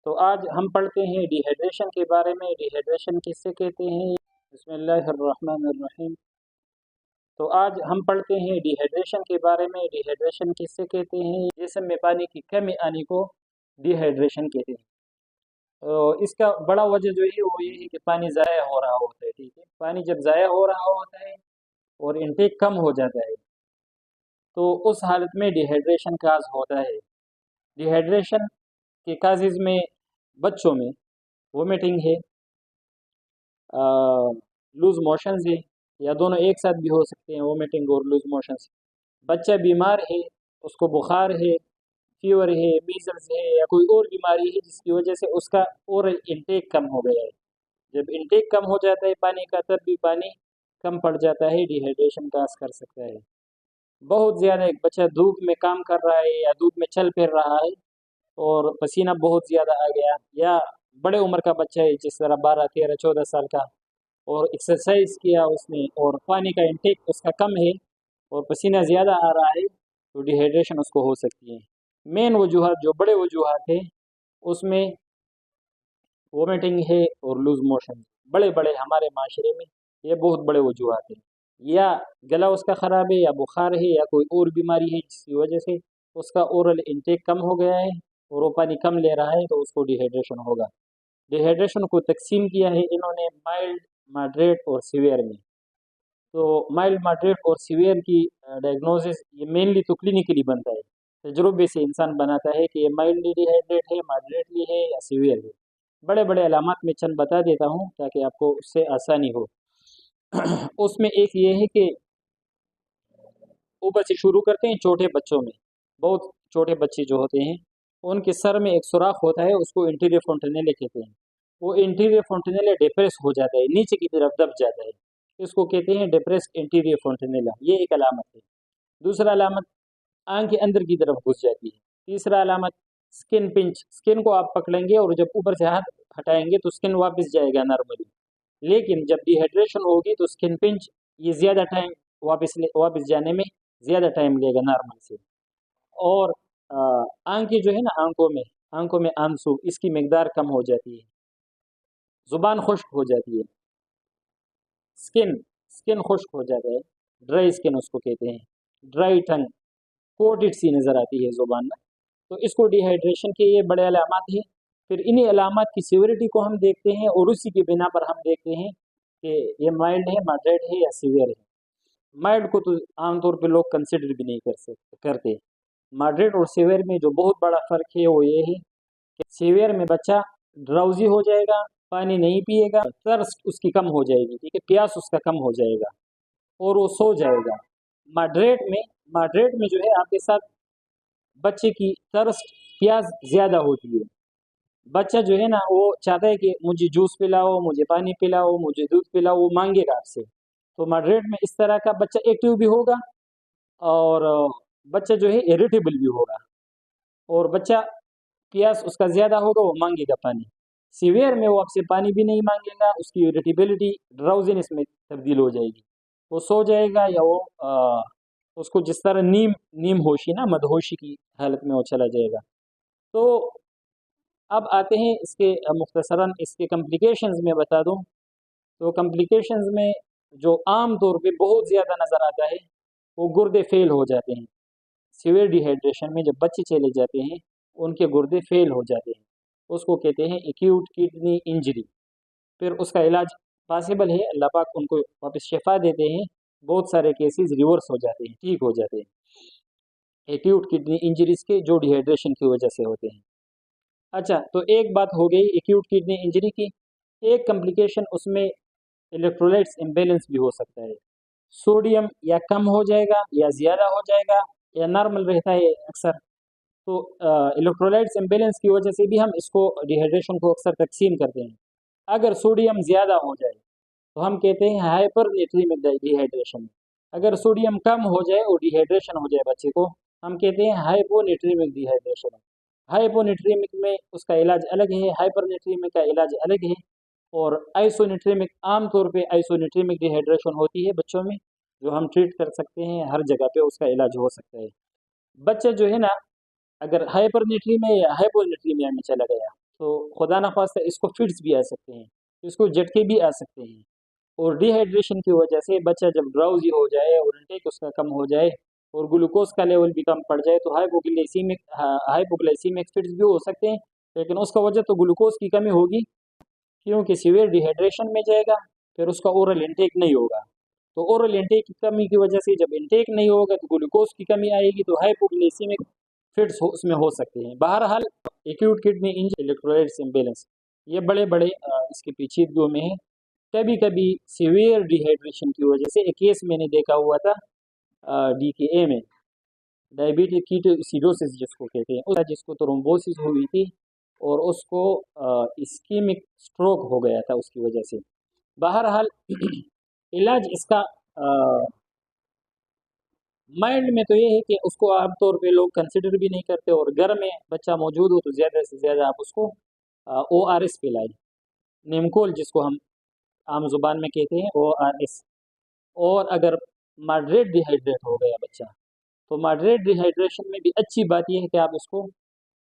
تو آج ہم پڑھتے ہیں ڈیہائیڈریشن کے بارے میں۔ ڈیہائیڈریشن کسے کہتے ہیں؟ بسم اللہ الرحمن الرحیم۔ تو آج ہم پڑھتے ہیں ڈیہائیڈریشن کے بارے میں۔ ڈیہائیڈریشن کسے کہتے ہیں؟ جسم میں پانی کی کمی آنے کو ڈیہائیڈریشن کہتے ہیں۔ اس کا بڑا وجہ جو ہے وہ یہ ہے کہ پانی ضائع ہو رہا ہوتا ہے، ٹھیک ہے۔ پانی جب ضائع ہو رہا ہوتا ہے اور انٹیک کم ہو جاتا ہے تو اس حالت میں ڈیہائیڈریشن کاز ہوتا ہے۔ ڈیہائیڈریشن کے کازز میں بچوں میں وومیٹنگ ہے، لوز موشنز ہے، یا دونوں ایک ساتھ بھی ہو سکتے ہیں، وومیٹنگ اور لوز موشنز۔ بچہ بیمار ہے، اس کو بخار ہے، فیور ہے، میزلز ہے، یا کوئی اور بیماری ہے جس کی وجہ سے اس کا اورل انٹیک کم ہو گیا ہے۔ جب انٹیک کم ہو جاتا ہے پانی کا تب بھی پانی کم پڑ جاتا ہے، ڈیہائیڈریشن کاز کر سکتا ہے۔ بہت زیادہ ایک بچہ دھوپ میں کام کر رہا ہے یا دھوپ میں چل پھر رہا ہے اور پسینہ بہت زیادہ آ گیا، یا بڑے عمر کا بچہ ہے جس طرح 12 13 14 سال کا، اور ایکسرسائز کیا اس نے اور پانی کا انٹیک اس کا کم ہے اور پسینہ زیادہ آ رہا ہے تو ڈیہائیڈریشن اس کو ہو سکتی ہے۔ مین وجوہات جو بڑے وجوہات ہیں اس میں وومیٹنگ ہے اور لوز موشن، بڑے ہمارے معاشرے میں یہ بہت بڑے وجوہات ہیں۔ یا گلا اس کا خراب ہے، یا بخار ہے، یا کوئی اور بیماری ہے جس کی وجہ سے اس کا اورل انٹیک کم ہو گیا ہے اور وہ پانی کم لے رہا ہے تو اس کو ڈیہائیڈریشن ہوگا۔ ڈیہائیڈریشن کو تقسیم کیا ہے انہوں نے مائلڈ، ماڈریٹ اور سیویئر میں۔ تو مائلڈ، ماڈریٹ اور سیویئر کی ڈائگنوسس یہ مینلی تو کلینکلی بنتا ہے، تجربے سے انسان بناتا ہے کہ یہ مائلڈلی ڈیہائیڈریٹ ہے، ماڈریٹلی ہے یا سیویئر ہے۔ بڑے علامات میں چند بتا دیتا ہوں تاکہ آپ کو اس سے آسانی ہو۔ اس میں ایک یہ ہے کہ اوپر سے شروع کرتے ہیں چھوٹے بچوں میں۔ بہت چھوٹے بچے جو ہوتے ہیں ان کے سر میں ایک سوراخ ہوتا ہے، اس کو انٹیریور فونٹینیلے کہتے ہیں۔ وہ انٹیریور فونٹینیلے ڈیپریس ہو جاتا ہے، نیچے کی طرف دب جاتا ہے، اس کو کہتے ہیں ڈیپریس انٹیریور فونٹینیلا۔ یہ ایک علامت ہے۔ دوسرا علامت آنکھ کے اندر کی طرف گھس جاتی ہے۔ تیسرا علامت سکن پنچ، سکن کو آپ پکڑیں گے اور جب اوپر سے ہاتھ ہٹائیں گے تو سکن واپس جائے گا نارملی، لیکن جب ڈی ہائیڈریشن ہوگی تو سکن پنچ یہ زیادہ ٹائم واپس جانے میں زیادہ ٹائم لے گا نارمل سے۔ اور آنکھیں جو ہے نا، آنکھوں میں آنسو، اس کی مقدار کم ہو جاتی ہے، زبان خشک ہو جاتی ہے، سکن خشک ہو جاتا ہے، ڈرائی سکن اس کو کہتے ہیں، ڈرائی ٹنگ، کوٹڈ سی نظر آتی ہے زبان میں، تو اس کو ڈی ہائیڈریشن کے یہ بڑے علامات ہیں۔ پھر انہی علامات کی سیوریٹی کو ہم دیکھتے ہیں اور اسی کی بنا پر ہم دیکھتے ہیں کہ یہ مائلڈ ہے، ماڈریٹ ہے یا سیویئر ہے۔ مائلڈ کو تو عام طور پہ لوگ کنسیڈر بھی نہیں کرتے۔ ماڈریٹ اور سیویئر میں جو بہت بڑا فرق ہے وہ یہ ہے کہ سیویئر میں بچہ ڈراؤزی ہو جائے گا، پانی نہیں پیے گا، ترس اس کی کم ہو جائے گی، ٹھیک ہے، پیاس اس کا کم ہو جائے گا اور وہ سو جائے گا۔ ماڈریٹ میں جو ہے آپ کے ساتھ بچے کی ترس، پیاس زیادہ ہوتی ہے۔ بچہ جو ہے نا وہ چاہتا ہے کہ مجھے جوس پلاؤ، مجھے پانی پلاؤ، مجھے دودھ پلاؤ، وہ مانگے گا آپ سے۔ تو ماڈریٹ میں اس طرح کا بچہ ایکٹیو بھی ہوگا اور بچہ جو ہے اریٹیبل بھی ہوگا، اور بچہ پیاس اس کا زیادہ ہوگا، وہ مانگے گا پانی۔ سیویئر میں وہ آپ سے پانی بھی نہیں مانگے گا، اس کی اریٹیبلٹی ڈراؤزینس میں تبدیل ہو جائے گی، وہ سو جائے گا، یا وہ اس کو جس طرح نیم ہوشی نا، مدہوشی کی حالت میں وہ چلا جائے گا۔ تو اب آتے ہیں اس کے مختصراً اس کے کمپلیکیشنز میں بتا دوں تو کمپلیکیشنز میں جو عام طور پہ بہت زیادہ نظر آتا ہے وہ گردے فیل ہو جاتے ہیں۔ سیویئر ڈی ہائیڈریشن میں جب بچے چلے جاتے ہیں ان کے گردے فیل ہو جاتے ہیں، اس کو کہتے ہیں ایکیوٹ کڈنی انجری۔ پھر اس کا علاج پاسبل ہے، اللہ پاک ان کو واپس شفا دیتے ہیں، بہت سارے کیسز ریورس ہو جاتے ہیں، ٹھیک ہو جاتے ہیں ایکیوٹ کڈنی انجریز کے جو ڈی ہائیڈریشن کی وجہ سے ہوتے ہیں۔ اچھا، تو ایک بات ہو گئی ایکیوٹ کڈنی انجری کی۔ ایک کمپلیکیشن اس میں الیکٹرولائٹس امبیلنس بھی ہو سکتا ہے، سوڈیم یا کم ہو جائے گا یا زیادہ ہو جائے گا یا نارمل رہتا ہے اکثر۔ تو الیکٹرولائٹس امبیلنس کی وجہ سے بھی ہم اس کو ڈی ہائیڈریشن کو اکثر تقسیم کرتے ہیں۔ اگر سوڈیم زیادہ ہو جائے تو ہم کہتے ہیں ہائپر نیٹریمک ڈی ہائیڈریشن۔ اگر سوڈیم کم ہو جائے اور ڈی ہائیڈریشن ہو جائے بچے کو، ہم کہتے ہیں ہائپو نیٹریمک ڈی ہائیڈریشن۔ ہائپو نیٹریمک میں اس کا علاج الگ ہے، ہائپر نیٹریمک کا علاج الگ ہے، اور آئسو نیٹریمک، عام طور پہ آئسو نیٹریمک ڈی ہائیڈریشن ہوتی ہے بچوں میں، جو ہم ٹریٹ کر سکتے ہیں، ہر جگہ پہ اس کا علاج ہو سکتا ہے۔ بچہ جو ہے نا اگر ہائپر نیٹریمیا یا ہائپو نیٹریمیا میں چلا گیا تو خدا نخواستہ اس کو فٹس بھی آ سکتے ہیں، اس کو جھٹکے بھی آ سکتے ہیں۔ اور ڈی ہائیڈریشن کی وجہ سے بچہ جب ڈراؤزی ہو جائے اور انٹیک اس کا کم ہو جائے اور گلوکوز کا لیول بھی کم پڑ جائے تو ہائپوگلائسیمک فٹس بھی ہو سکتے ہیں، لیکن اس کا وجہ تو گلوکوز کی کمی ہوگی، کیونکہ سیویئر ڈی ہائیڈریشن میں جائے گا، پھر اس کا اورل انٹیک نہیں ہوگا، تو اورل انٹیک کی کمی کی وجہ سے جب انٹیک نہیں ہوگا تو گلوکوز کی کمی آئے گی، تو ہائپوگلائسیمک فٹس اس میں ہو سکتے ہیں۔ بہرحال acute kidney injury, electrolytes imbalance, یہ بڑے بڑے اس کے پیچیدگیوں میں ہے۔ کبھی کبھی سیویئر ڈی ہائیڈریشن کی وجہ سے ایک کیس میں نے دیکھا ہوا تھا ڈی کے اے میں، ڈائبیٹک کیٹوسیڈوسس جس کو کہتے ہیں، جس کو تھرومبوسس ہوئی تھی اور اس کو اسکیمک سٹروک ہو گیا تھا اس کی وجہ سے۔ بہرحال علاج اس کا مائنڈ میں تو یہ ہے کہ اس کو عام طور پہ لوگ کنسیڈر بھی نہیں کرتے، اور گھر میں بچہ موجود ہو تو زیادہ سے زیادہ آپ اس کو او آر ایس پلائیں، نیمکول جس کو ہم عام زبان میں کہتے ہیں، او آر ایس۔ اور اگر ماڈریٹ ڈی ہائیڈریٹ ہو گیا بچہ تو ماڈریٹ ڈی ہائیڈریشن میں بھی اچھی بات یہ ہے کہ آپ اس کو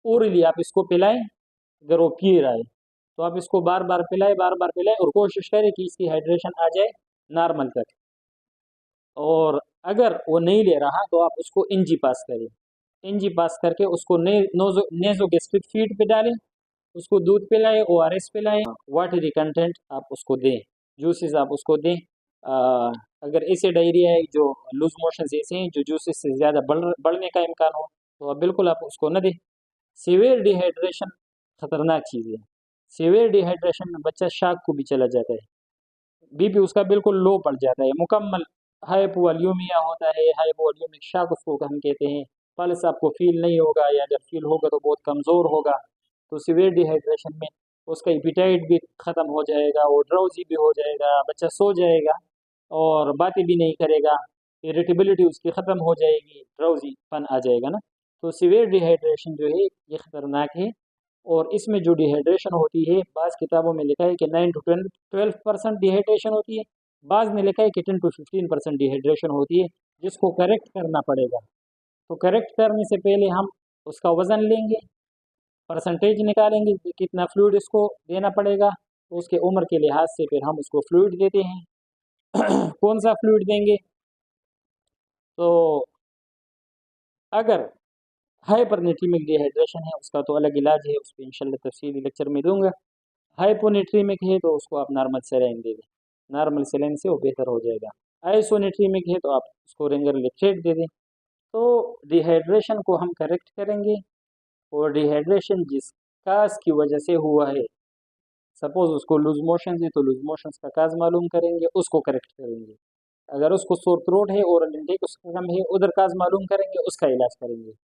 اورلی آپ اس کو پلائیں، اگر وہ پی رہا ہے تو آپ اس کو بار بار پلائیں اور کوشش کریں کہ اس کی ہائیڈریشن آ جائے نارمل تک۔ اور اگر وہ نہیں لے رہا تو آپ اس کو انجی پاس کریں، انجی پاس کر کے اس کو نیزو گیسٹرک فیڈ پہ ڈالیں، اس کو دودھ پلائیں، او آر ایس پلائیں، واٹری کنٹینٹ آپ اس کو دیں، جوسز آپ اس کو دیں۔ اگر ایسے ڈائریا ہے جو لوز موشنز ایسے ہیں جو جوسز سے زیادہ بڑھنے کا امکان ہو تو بالکل آپ اس کو نہ دیں۔ سیویئر ڈی ہائیڈریشن خطرناک چیز ہے، سیویئر ڈی ہائیڈریشن میں بچہ شاک کو بھی چلا جاتا ہے، بی پی اس کا بالکل لو پڑ جاتا ہے، مکمل ہائپو والیومیا ہوتا ہے، ہائپو والیومک شاک اس کو ہم کہتے ہیں، پلس آپ کو فیل نہیں ہوگا، یا اگر فیل ہوگا تو بہت کمزور ہوگا۔ تو سیویئر ڈی ہائیڈریشن میں اس کا ایپیٹائٹ بھی ختم ہو جائے گا، وہ ڈراؤزی بھی ہو جائے گا، بچہ سو جائے گا اور باتیں بھی نہیں کرے گا، اریٹیبلٹی اس کی ختم ہو جائے گی، ڈراؤزی پن آ جائے گا نا۔ تو سیویئر ڈی ہائیڈریشن جو ہے یہ خطرناک ہے، اور اس میں جو ڈی ہائیڈریشن ہوتی ہے بعض کتابوں میں لکھا ہے کہ 9 to 12% ڈی ہائیڈریشن ہوتی ہے، بعض میں لکھا ہے کہ 10 to 15% ڈی ہائیڈریشن ہوتی ہے، جس کو کریکٹ کرنا پڑے گا۔ تو کریکٹ کرنے سے پہلے ہم اس کا وزن لیں گے، پرسنٹیج نکالیں گے کہ کتنا فلوئڈ اس کو دینا پڑے گا، تو اس کے عمر کے لحاظ سے پھر ہم اس کو فلوئڈ دیتے ہیں۔ کون سا فلوئڈ دیں گے؟ تو اگر ہائپرنیٹریمک ڈی ہائیڈریشن ہے اس کا تو الگ علاج ہے، اس پہ انشاءاللہ تفصیلی لیکچر میں دوں گا۔ ہائپونیٹریمک ہے تو اس کو آپ نارمل سیلائن دے دیں، نارمل سیلائن سے وہ بہتر ہو جائے گا۔ آئسونیٹریمک ہے تو آپ اس کو رینگر لیکٹریٹ دے دیں۔ تو ڈی ہائیڈریشن کو ہم کریکٹ کریں گے، اور ڈی ہائیڈریشن جس کاز کی وجہ سے ہوا ہے، سپوز اس کو لوز موشنز ہے تو لوز موشنز کا کاز معلوم کریں گے، اس کو کریکٹ کریں گے۔ اگر اس کو سور تھروٹ ہے اور انٹیک اس کا کم ہے، ادھر کاز معلوم کریں گے، اس کا علاج کریں گے۔